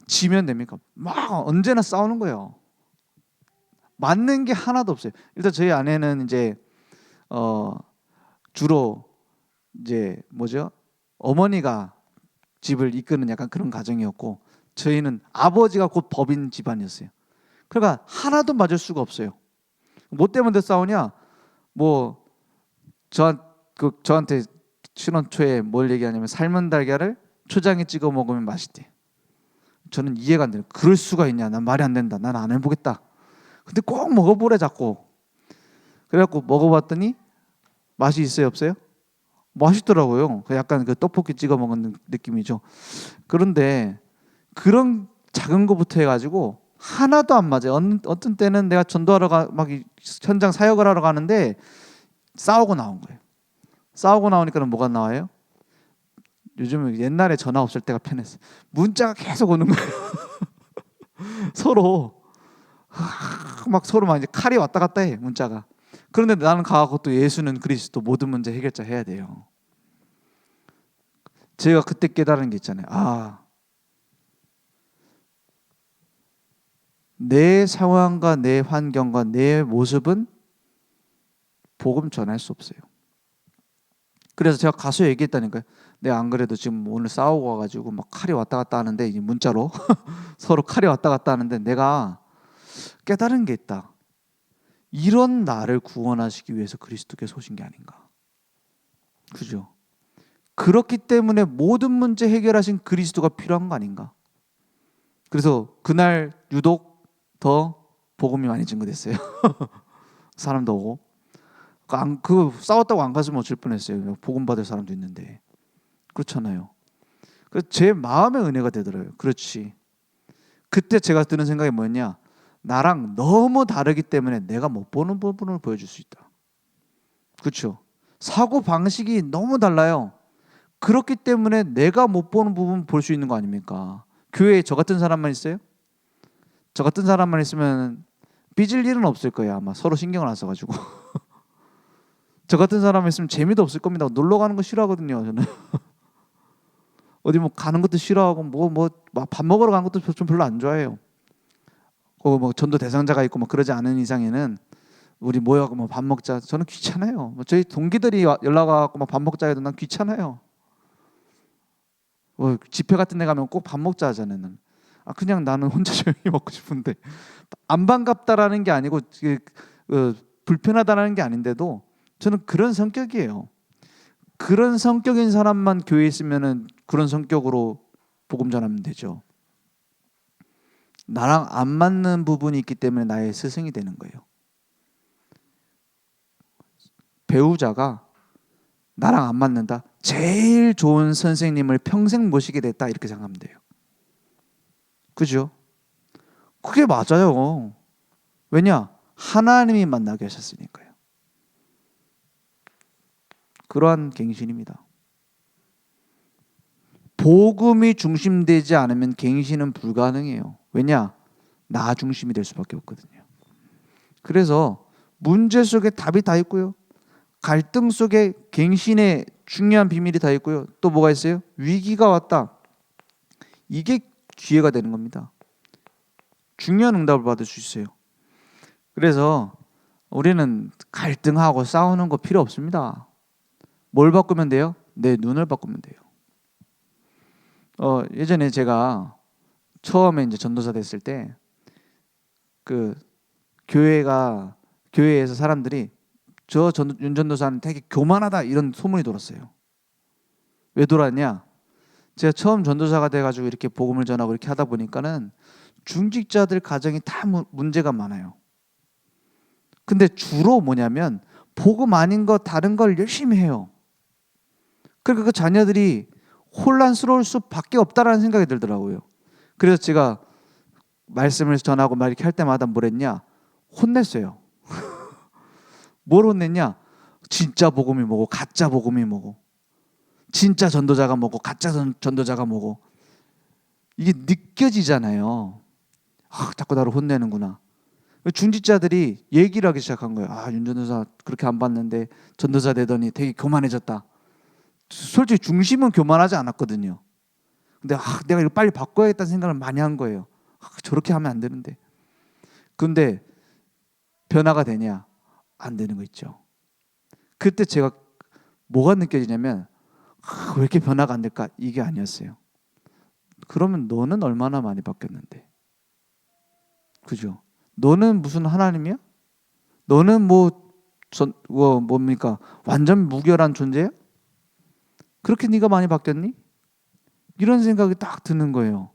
지면 됩니까? 막 언제나 싸우는 거예요. 맞는 게 하나도 없어요. 일단 저희 아내는 이제 주로 이제 뭐죠? 어머니가 집을 이끄는 약간 그런 가정이었고 저희는 아버지가 곧 법인 집안이었어요. 그러니까 하나도 맞을 수가 없어요. 뭐 때문에 싸우냐? 뭐 저한테 신혼 초에 뭘 얘기하냐면 삶은 달걀을 초장에 찍어 먹으면 맛있대. 저는 이해가 안 돼요. 그럴 수가 있냐? 난 말이 안 된다. 난 안 해보겠다. 근데 꼭 먹어보래 자꾸. 그래갖고 먹어봤더니 맛이 있어요, 없어요? 맛있더라고요. 약간 그 떡볶이 찍어 먹는 느낌이죠. 그런데 그런 작은 거부터 해가지고 하나도 안 맞아요. 어떤 때는 내가 전도하러 막 현장 사역을 하러 가는데 싸우고 나온 거예요. 싸우고 나오니까 뭐가 나와요? 요즘은 옛날에 전화 없을 때가 편했어요. 문자가 계속 오는 거예요. 서로 막 이제 칼이 왔다 갔다 해 문자가. 그런데 나는 가고 또 예수는 그리스도 모든 문제 해결자 해야 돼요. 제가 그때 깨달은 게 있잖아요. 내 상황과 내 환경과 내 모습은 복음 전할 수 없어요. 그래서 제가 가서 얘기했다니까요. 내가 안 그래도 지금 오늘 싸우고 와가지고 막 칼이 왔다 갔다 하는데 이 문자로 서로 칼이 왔다 갔다 하는데 내가 깨달은 게 있다. 이런 나를 구원하시기 위해서 그리스도께서 오신 게 아닌가. 그죠? 그렇기 때문에 모든 문제 해결하신 그리스도가 필요한 거 아닌가. 그래서 그날 유독 더 복음이 많이 증거됐어요. 사람도 오고. 그 싸웠다고 안 갔으면 어쩔 뻔했어요. 복음 받을 사람도 있는데. 그렇잖아요. 그래서 제 마음의 은혜가 되더라고요. 그렇지. 그때 제가 드는 생각이 뭐였냐. 나랑 너무 다르기 때문에 내가 못 보는 부분을 보여줄 수 있다. 그렇죠. 사고 방식이 너무 달라요. 그렇기 때문에 내가 못 보는 부분 볼 수 있는 거 아닙니까? 교회에 저 같은 사람만 있어요? 저 같은 사람만 있으면 삐질 일은 없을 거예요. 아마 서로 신경을 안 써가지고. 저 같은 사람 있으면 재미도 없을 겁니다. 놀러 가는 거 싫어하거든요. 저는 어디 뭐 가는 것도 싫어하고 뭐 밥 먹으러 가는 것도 좀 별로 안 좋아해요. 뭐 전도 대상자가 있고 뭐 그러지 않은 이상에는 우리 모여갖고 뭐 밥 먹자. 저는 귀찮아요. 뭐 저희 동기들이 연락 와갖고 막 밥 먹자 해도 난 귀찮아요. 뭐 집회 같은 데 가면 꼭 밥 먹자 하잖아요. 나는. 그냥 나는 혼자 조용히 먹고 싶은데 안 반갑다라는 게 아니고 불편하다라는 게 아닌데도 저는 그런 성격이에요. 그런 성격인 사람만 교회에 있으면은 그런 성격으로 복음 전하면 되죠. 나랑 안 맞는 부분이 있기 때문에 나의 스승이 되는 거예요. 배우자가 나랑 안 맞는다. 제일 좋은 선생님을 평생 모시게 됐다. 이렇게 생각하면 돼요. 그죠? 그게 맞아요. 왜냐? 하나님이 만나게 하셨으니까요. 그러한 갱신입니다. 복음이 중심되지 않으면 갱신은 불가능해요. 왜냐? 나 중심이 될 수밖에 없거든요. 그래서 문제 속에 답이 다 있고요. 갈등 속에 갱신의 중요한 비밀이 다 있고요. 또 뭐가 있어요? 위기가 왔다. 이게 기회가 되는 겁니다. 중요한 응답을 받을 수 있어요. 그래서 우리는 갈등하고 싸우는 거 필요 없습니다. 뭘 바꾸면 돼요? 내 눈을 바꾸면 돼요. 예전에 제가 처음에 이제 전도사 됐을 때 그 교회에서 사람들이 윤 전도사는 되게 교만하다 이런 소문이 돌았어요. 왜 돌았냐? 제가 처음 전도사가 돼가지고 이렇게 복음을 전하고 이렇게 하다 보니까는 중직자들 가정이 다 문제가 많아요. 근데 주로 뭐냐면 복음 아닌 거 다른 걸 열심히 해요. 그러니까 그 자녀들이 혼란스러울 수밖에 없다라는 생각이 들더라고요. 그래서 제가 말씀을 전하고 막 이렇게 할 때마다 뭘 했냐? 혼냈어요. 뭘 혼냈냐? 진짜 복음이 뭐고 가짜 복음이 뭐고 진짜 전도자가 뭐고 가짜 전도자가 뭐고 이게 느껴지잖아요. 자꾸 나를 혼내는구나. 중직자들이 얘기를 하기 시작한 거예요. 윤 전도사 그렇게 안 봤는데 전도사 되더니 되게 교만해졌다. 솔직히 중심은 교만하지 않았거든요. 근데 내가 이거 빨리 바꿔야겠다는 생각을 많이 한 거예요. 저렇게 하면 안 되는데. 근데 변화가 되냐? 안 되는 거 있죠. 그때 제가 뭐가 느껴지냐면 왜 이렇게 변화가 안 될까? 이게 아니었어요. 그러면 너는 얼마나 많이 바뀌었는데? 그죠? 너는 무슨 하나님이야? 너는 뭡니까? 완전 무결한 존재야? 그렇게 네가 많이 바뀌었니? 이런 생각이 딱 드는 거예요.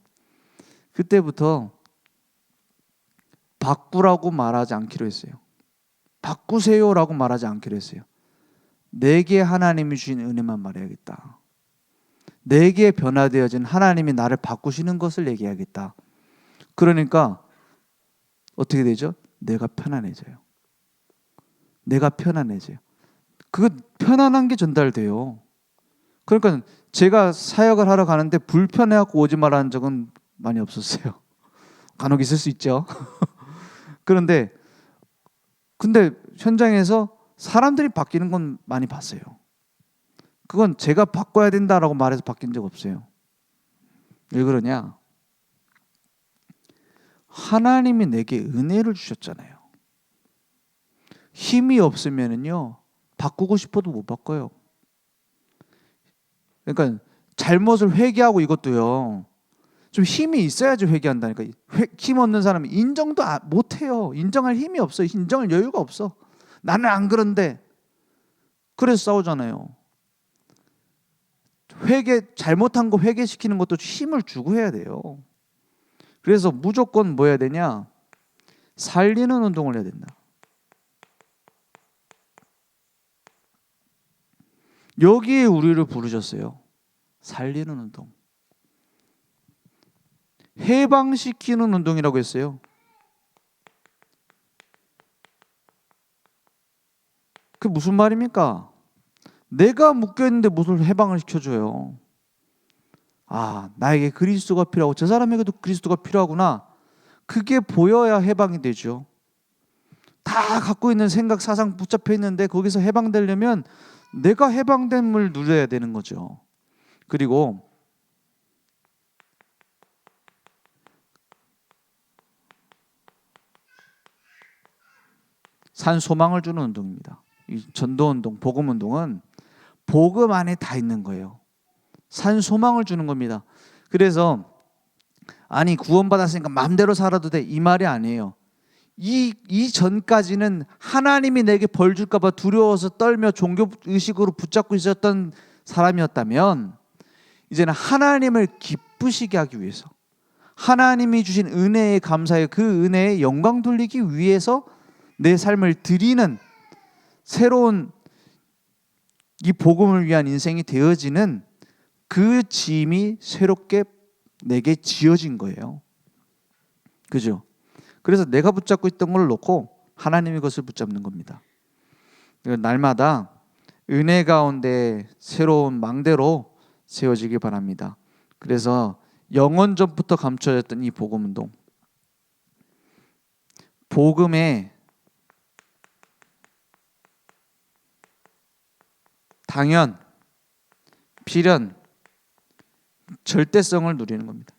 그때부터 바꾸라고 말하지 않기로 했어요. 바꾸세요라고 말하지 않기로 했어요. 내게 하나님이 주신 은혜만 말해야겠다. 내게 변화되어진 하나님이 나를 바꾸시는 것을 얘기해야겠다. 그러니까 어떻게 되죠? 내가 편안해져요. 내가 편안해져요. 그 편안한 게 전달돼요. 그러니까 제가 사역을 하러 가는데 불편해갖고 오지 말라는 적은 많이 없었어요. 간혹 있을 수 있죠. 근데 현장에서 사람들이 바뀌는 건 많이 봤어요. 그건 제가 바꿔야 된다라고 말해서 바뀐 적 없어요. 왜 그러냐? 하나님이 내게 은혜를 주셨잖아요. 힘이 없으면은요 바꾸고 싶어도 못 바꿔요. 그러니까 잘못을 회개하고 이것도요 좀 힘이 있어야지 회개한다니까. 힘 없는 사람이 인정도 못해요. 인정할 힘이 없어요. 인정할 여유가 없어. 나는 안 그런데. 그래서 싸우잖아요. 잘못한 거 회개시키는 것도 힘을 주고 해야 돼요. 그래서 무조건 뭐 해야 되냐? 살리는 운동을 해야 된다. 여기에 우리를 부르셨어요. 살리는 운동. 해방시키는 운동이라고 했어요. 그 무슨 말입니까? 내가 묶여 있는데 무슨 해방을 시켜줘요? 아, 나에게 그리스도가 필요하고 저 사람에게도 그리스도가 필요하구나. 그게 보여야 해방이 되죠. 다 갖고 있는 생각, 사상 붙잡혀 있는데 거기서 해방되려면 내가 해방됨을 누려야 되는 거죠. 그리고 산 소망을 주는 운동입니다. 이 전도운동, 복음운동은 복음 안에 다 있는 거예요. 산 소망을 주는 겁니다. 그래서 아니 구원받았으니까 마음대로 살아도 돼, 이 말이 아니에요. 이 전까지는 하나님이 내게 벌 줄까 봐 두려워서 떨며 종교의식으로 붙잡고 있었던 사람이었다면 이제는 하나님을 기쁘시게 하기 위해서, 하나님이 주신 은혜에 감사해 그 은혜에 영광 돌리기 위해서 내 삶을 드리는 새로운 이 복음을 위한 인생이 되어지는 그 짐이 새롭게 내게 지어진 거예요. 그죠? 그래서 내가 붙잡고 있던 걸 놓고 하나님이 그것을 붙잡는 겁니다. 날마다 은혜 가운데 새로운 망대로 세워지기 바랍니다. 그래서 영원전부터 감춰졌던 이 복음운동, 복음의 당연, 필연, 절대성을 누리는 겁니다.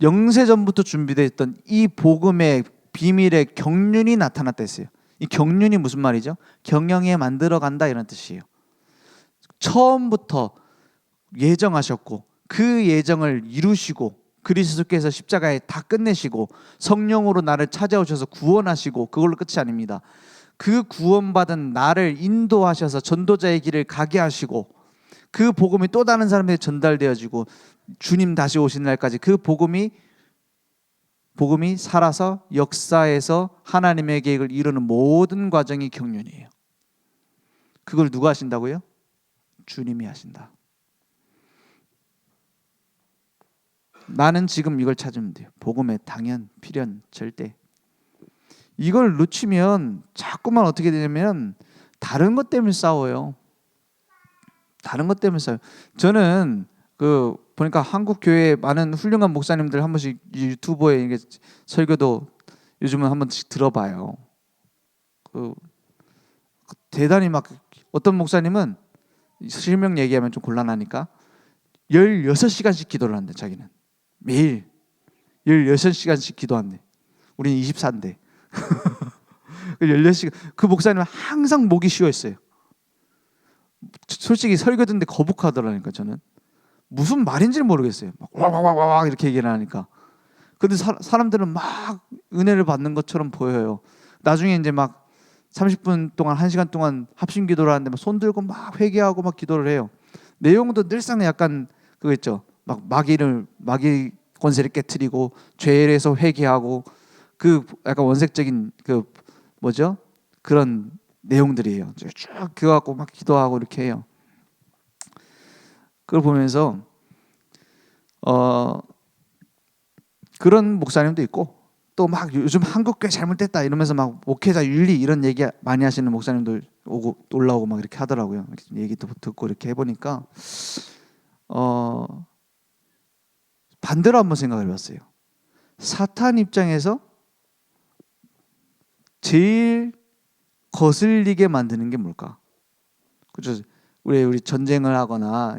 영세전부터 준비되어 있던 이 복음의 비밀의 경륜이 나타났다 했어요. 이 경륜이 무슨 말이죠? 경영에 만들어간다 이런 뜻이에요. 처음부터 예정하셨고 그 예정을 이루시고 그리스도께서 십자가에 다 끝내시고 성령으로 나를 찾아오셔서 구원하시고 그걸로 끝이 아닙니다. 그 구원받은 나를 인도하셔서 전도자의 길을 가게 하시고 그 복음이 또 다른 사람에게 전달되어지고 주님 다시 오신 날까지 그 복음이 살아서 역사에서 하나님의 계획을 이루는 모든 과정이 경륜이에요. 그걸 누가 하신다고요? 주님이 하신다. 나는 지금 이걸 찾으면 돼요. 복음의 당연, 필연, 절대. 이걸 놓치면 자꾸만 어떻게 되냐면 다른 것 때문에 싸워요. 다른 것 때문에 싸워요. 저는 보니까 한국 교회에 많은 훌륭한 목사님들 한 번씩 유튜브에 이게 설교도 요즘은 한 번씩 들어봐요. 대단히 막 어떤 목사님은 실명 얘기하면 좀 곤란하니까 16시간씩 기도를 한대. 자기는 매일 16시간씩 기도한대. 우리는 24인데 16시간. 그 목사님은 항상 목이 쉬어있어요. 솔직히 설교 듣는데 거북하더라니까. 저는 무슨 말인지는 모르겠어요. 막 와와와와 이렇게 얘기를 하니까. 근데 사람들은 막 은혜를 받는 것처럼 보여요. 나중에 이제 막 30분 동안 1시간 동안 합심 기도를 하는데 막 손 들고 막 회개하고 막 기도를 해요. 내용도 늘상 약간 그거 있죠. 막 마귀 권세를 깨트리고 죄에서 회개하고 그 약간 원색적인 그 뭐죠? 그런 내용들이에요. 쭉 그거 갖고 막 기도하고 이렇게 해요. 그걸 보면서 그런 목사님도 있고 또 막 요즘 한국교회 잘못됐다 이러면서 막 목회자 윤리 이런 얘기 많이 하시는 목사님들 올라오고 막 이렇게 하더라고요. 얘기도 듣고 이렇게 해보니까 반대로 한번 생각을 해봤어요. 사탄 입장에서 제일 거슬리게 만드는 게 뭘까? 그죠? 우리 전쟁을 하거나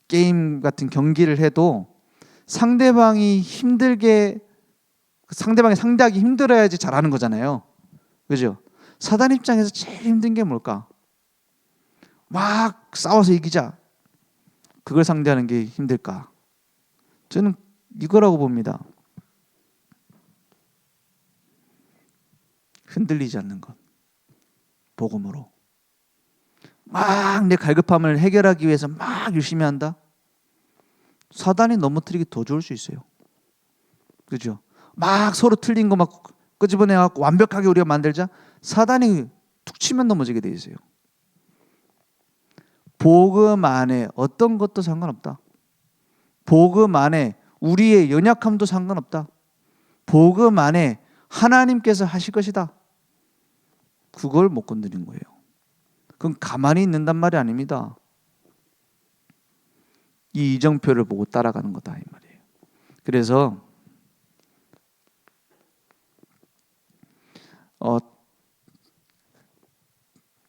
게임 같은 경기를 해도 상대방이 상대하기 힘들어야지 잘하는 거잖아요. 그죠? 사단 입장에서 제일 힘든 게 뭘까? 막 싸워서 이기자. 그걸 상대하는 게 힘들까? 저는 이거라고 봅니다. 흔들리지 않는 것. 복음으로. 막 내 갈급함을 해결하기 위해서 막 열심히 한다. 사단이 넘어뜨리기 더 좋을 수 있어요. 그죠? 막 서로 틀린 거 막 끄집어내 갖고 완벽하게 우리가 만들자. 사단이 툭 치면 넘어지게 돼 있어요. 복음 안에 어떤 것도 상관없다. 복음 안에 우리의 연약함도 상관없다. 복음 안에 하나님께서 하실 것이다. 그걸 못 건드린 거예요. 그건 가만히 있는단 말이 아닙니다. 이 이정표를 보고 따라가는 거다 이 말이에요. 그래서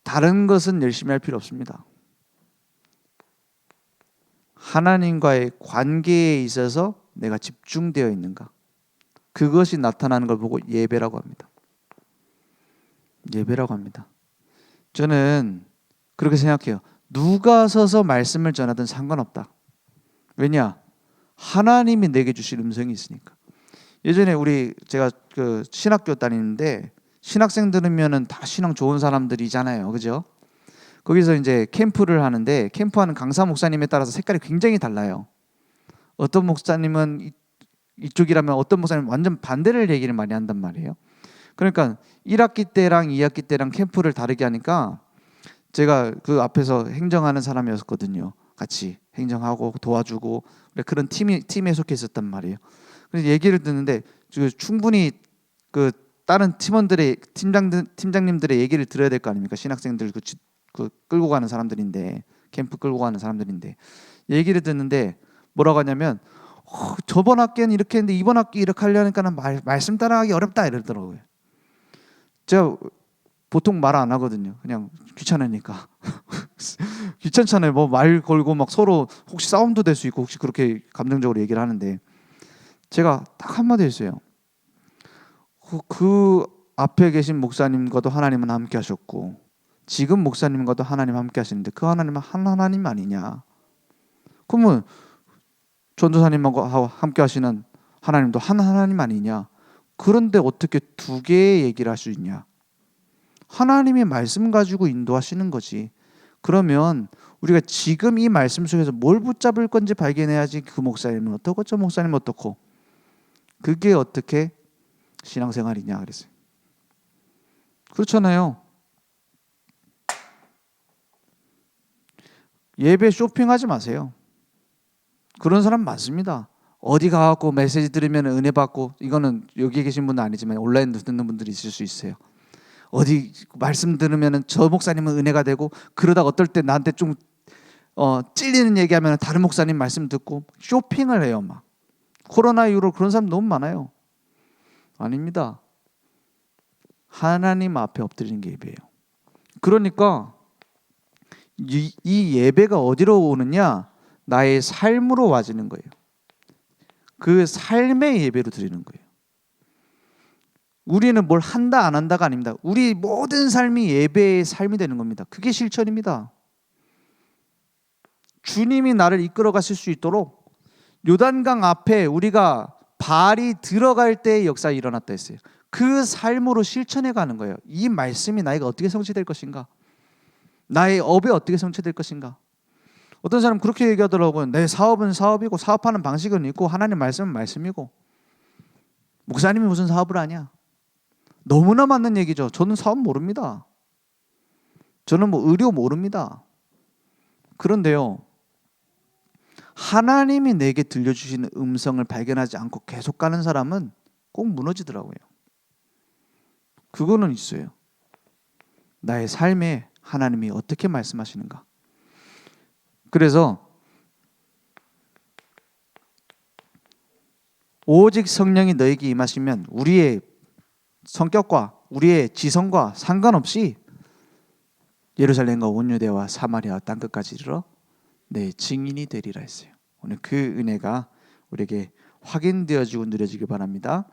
다른 것은 열심히 할 필요 없습니다. 하나님과의 관계에 있어서 내가 집중되어 있는가, 그것이 나타나는 걸 보고 예배라고 합니다. 예배라고 합니다. 저는 그렇게 생각해요. 누가 서서 말씀을 전하든 상관없다. 왜냐? 하나님이 내게 주신 음성이 있으니까. 예전에 제가 그 신학교 다니는데 신학생 들으면은 다 신앙 좋은 사람들이잖아요, 그죠? 거기서 이제 캠프를 하는데 캠프하는 강사 목사님에 따라서 색깔이 굉장히 달라요. 어떤 목사님은 이쪽이라면 어떤 목사님은 완전 반대를 얘기를 많이 한단 말이에요. 그러니까 1학기 때랑 2학기 때랑 캠프를 다르게 하니까 제가 그 앞에서 행정하는 사람이었거든요. 같이 행정하고 도와주고 그런 팀에 속해 있었단 말이에요. 그래서 얘기를 듣는데 충분히 그 다른 팀장님들의 얘기를 들어야 될 거 아닙니까? 신학생들 그 끌고 가는 사람들인데, 캠프 끌고 가는 사람들인데 얘기를 듣는데 뭐라고 하냐면 저번 학기는 이렇게 했는데 이번 학기 이렇게 하려니까는 말씀 따라하기 어렵다 이러더라고요. 제가 보통 말 안 하거든요. 그냥 귀찮으니까. 귀찮잖아요. 뭐 말 걸고 막 서로 혹시 싸움도 될 수 있고 혹시 그렇게 감정적으로 얘기를 하는데 제가 딱 한마디 했어요. 그 앞에 계신 목사님과도 하나님은 함께 하셨고 지금 목사님과도 하나님 함께 하시는데 그 하나님은 한 하나님 아니냐? 그러면 전도사님하고 함께 하시는 하나님도 한 하나님 아니냐? 그런데 어떻게 두 개의 얘기를 할 수 있냐? 하나님의 말씀 가지고 인도하시는 거지. 그러면 우리가 지금 이 말씀 속에서 뭘 붙잡을 건지 발견해야지. 그 목사님은 어떻고 저 목사님은 어떻고. 그게 어떻게 신앙생활이냐 그랬어요. 그렇잖아요. 예배 쇼핑하지 마세요. 그런 사람 많습니다. 어디 가갖고 메시지 들으면 은혜 받고, 이거는 여기 계신 분은 아니지만 온라인 듣는 분들이 있을 수 있어요. 어디 말씀 들으면 저 목사님은 은혜가 되고, 그러다 어떨 때 나한테 좀 찔리는 얘기하면 다른 목사님 말씀 듣고 쇼핑을 해요. 막 코로나 이후로 그런 사람 너무 많아요. 아닙니다. 하나님 앞에 엎드리는 게 예배예요. 그러니까 이 예배가 어디로 오느냐? 나의 삶으로 와지는 거예요. 그 삶의 예배로 드리는 거예요. 우리는 뭘 한다 안 한다가 아닙니다. 우리 모든 삶이 예배의 삶이 되는 겁니다. 그게 실천입니다. 주님이 나를 이끌어 가실 수 있도록 요단강 앞에 우리가 발이 들어갈 때의 역사가 일어났다 했어요. 그 삶으로 실천해 가는 거예요. 이 말씀이 나에게 어떻게 성취될 것인가? 나의 업에 어떻게 성취될 것인가? 어떤 사람은 그렇게 얘기하더라고요. 내 사업은 사업이고 사업하는 방식은 있고 하나님 말씀은 말씀이고 목사님이 무슨 사업을 하냐? 너무나 맞는 얘기죠. 저는 사업 모릅니다. 저는 뭐 의료 모릅니다. 그런데요, 하나님이 내게 들려주시는 음성을 발견하지 않고 계속 가는 사람은 꼭 무너지더라고요. 그거는 있어요. 나의 삶에 하나님이 어떻게 말씀하시는가. 그래서 오직 성령이 너에게 임하시면 우리의 성격과 우리의 지성과 상관없이 예루살렘과 온 유대와 사마리아 땅끝까지 이르러 내 증인이 되리라 했어요. 오늘 그 은혜가 우리에게 확인되어지고 누려지길 바랍니다.